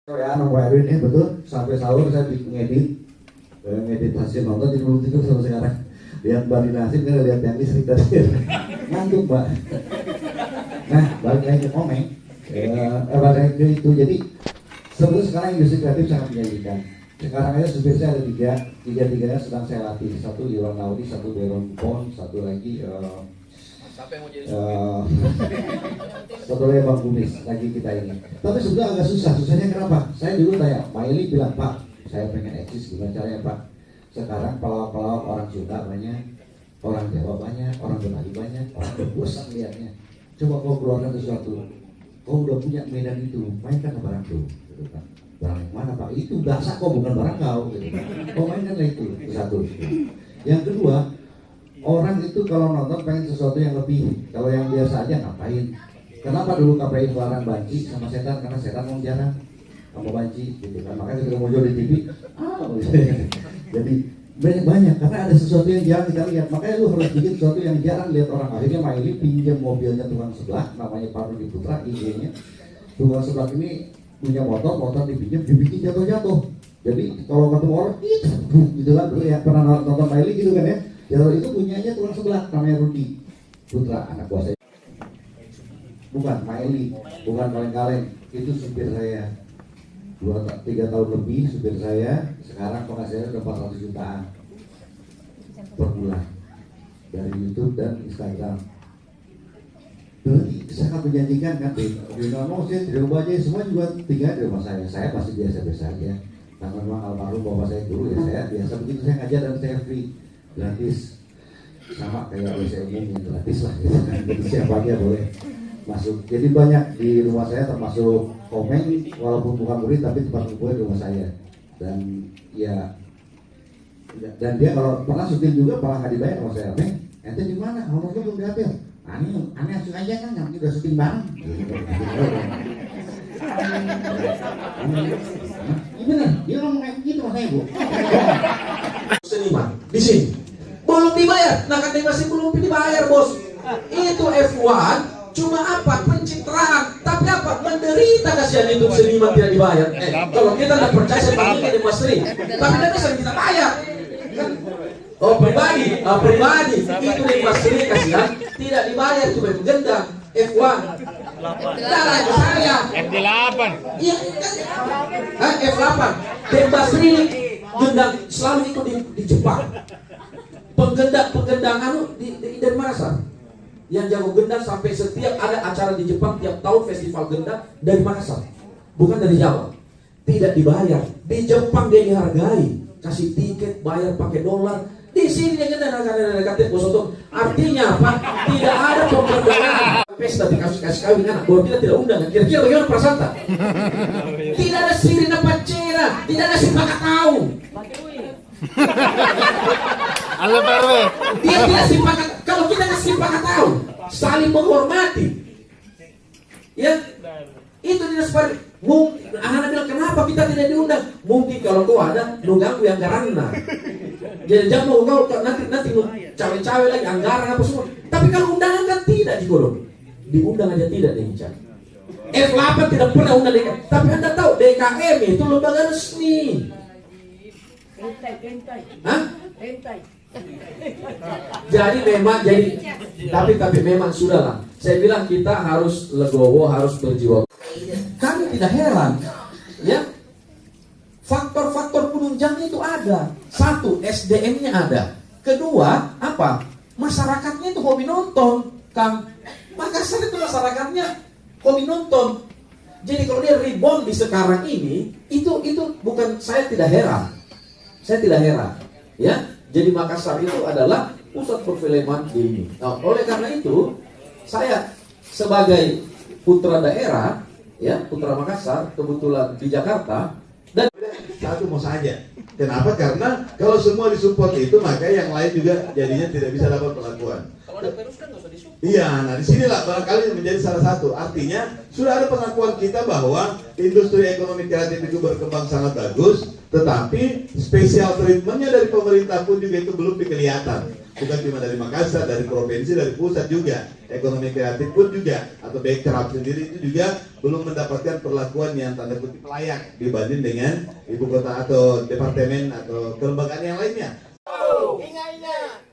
Ya, nomor Erwin ini betul. Sampai sahur saya ngedit hasil nonton jadi belum tidur sampai sekarang. Lihat Mbak Dinasib kan, lihat yang listrik tadi ngantuk Mbak. Nah, balik lagi ke komeng. Balik lagi ke itu. Jadi sebetulnya sekarang industri kreatif sangat menjanjikan. Sekarang aja supir saya ada tiga-tiganya sedang saya latih. Satu di Ron Audi, satu di Ron Pon, satu lagi satu lagi Bang Bumis lagi kita ini. Tapi sebenarnya agak susahnya kenapa? Saya dulu tanya, Maili bilang, Pak, saya pengen eksis, gimana caranya Pak? Sekarang pelawak-pelawak orang Sunda banyak, orang Jawa banyak, orang Betawi banyak, orang bosan lihatnya. Coba kau keluarkan sesuatu, kau udah punya medan itu, mainkan ke barang itu, gitu kan? Barang yang mana Pak? Itu bahasa kau, bukan barang kau, gitu kan? Kau mainkanlah itu, satu. Yang kedua, orang itu kalau nonton pengen sesuatu yang lebih. Kalau yang biasa aja ngapain? Kenapa dulu KPI melarang banci sama setan? Karena setan mau jarang sama banci, gitu kan? Makanya ketika muncul di TV, jadi banyak karena ada sesuatu yang jarang kita lihat. Makanya lu harus bikin sesuatu yang jarang lihat orang. Akhirnya Maili pinjam mobilnya tukang sebelah, namanya Parudi Putra, IG-nya. Tukang sebelah ini punya motor dipinjam, dibikin jatuh-jatuh. Jadi kalau ketemu orang, gitu kan? Ya pernah nonton Maili gitu kan ya? Ya itu punyanya tukang sebelah, namanya Rudi Putra, anak buah saya. Bukan Maili, bukan kaleng-kaleng, itu supir saya. 2-3 tahun lebih supir saya. Sekarang penghasilannya udah 400 jutaan per bulan dari YouTube dan Instagram. Sangat menjanjikan kan? Mau saya di rumah aja, semua juga tinggal di rumah saya. Saya pasti biasa-biasa aja. Karena memang almarhum bapak saya dulu ya, saya biasa begitu, saya ngajar dan saya free. Gratis, sama kayak WC umum yang gratis lah gitu kan. Jadi siapa aja boleh masuk. Jadi banyak di rumah saya, termasuk Komeng, walaupun bukan murid tapi tempat kumpul di rumah saya. Dan ya, dan dia kalau pernah syuting juga malah nggak dibayar sama saya. Meng, ente di mana? Honornya belum diambil. Aneh langsung aja kan, nanti udah syuting bareng. Bener, dia ngomong kayak gitu sama saya Bu. Seniman di sini belum dibayar, nah katanya masih belum dibayar bos. Itu F1 cuma apa, pencitraan, tapi apa, menderita kasihan itu seniman tidak dibayar. Kalau kita tidak percaya saya panggilnya di Mas Ri, tapi nanti sering kita bayar kan? Oh pribadi itu di Mas Ri kasihan tidak dibayar, cuma itu gendang F1 darah itu saya F8 iya kan, F8 dan Mas Ri gendang selalu ikut di Jepang. Penggendang dari Makassar yang jago gendang, sampai setiap ada acara di Jepang tiap tahun festival gendang dari Makassar, bukan dari Jawa. Tidak dibayar. Di Jepang dia dihargai, kasih tiket, bayar pakai dolar. Di sini dia gendang negatif bos. Artinya apa? Tidak ada pemberdanaan. Pesta dikasih kawin anak, bahwa kita tidak undang. Kira-kira bagaimana perasaan tak? Tidak ada sirine pacera, tidak ada simpakat tahu. Halo PRW. Dia tidak simpakat. Kalau kita nggak simpakat tahu, saling menghormati. Ya, itu tidak seperti. Anak-anak bilang kenapa kita tidak diundang? Mungkin kalau kau ada, lu ganggu yang karena. Jadi jangan mau kau nanti lu cawe-cawe lagi anggaran apa semua. Tapi kalau undangan kan tidak digolong. Diundang aja tidak diincar. F8 tidak pernah undang DKM. Tapi Anda tahu DKM itu lembaga resmi. Hah? Jadi memang tapi memang sudahlah. Saya bilang kita harus legowo, harus berjiwa. Kami tidak heran, ya. Faktor-faktor penunjang itu ada. Satu, SDM-nya ada. Kedua, apa? Masyarakatnya itu hobi nonton, Kang. Makassar itu masyarakatnya hobi nonton. Jadi kalau dia rebound di sekarang ini, itu bukan, saya tidak heran. Saya tidak heran, ya. Jadi Makassar itu adalah pusat perfilman di ini. Nah, oleh karena itu, saya sebagai putra daerah, ya, putra Makassar, kebetulan di Jakarta, dan satu mau saja. Kenapa? Karena kalau semua disupport itu, maka yang lain juga jadinya tidak bisa dapat pengakuan. kalau ada virus kan nggak usah disupport. Iya, nah disinilah barangkali menjadi salah satu. Artinya sudah ada pengakuan kita bahwa industri ekonomi kreatif itu berkembang sangat bagus, tetapi special treatmentnya dari pemerintah pun juga itu belum kelihatan. bukan cuma dari Makassar, dari provinsi, dari pusat juga. Ekonomi kreatif pun juga, atau Bekraf sendiri itu juga belum mendapatkan perlakuan yang tanda kutip layak dibanding dengan ibu kota atau departemen atau kelembagaan yang lainnya. Ingat-ingat.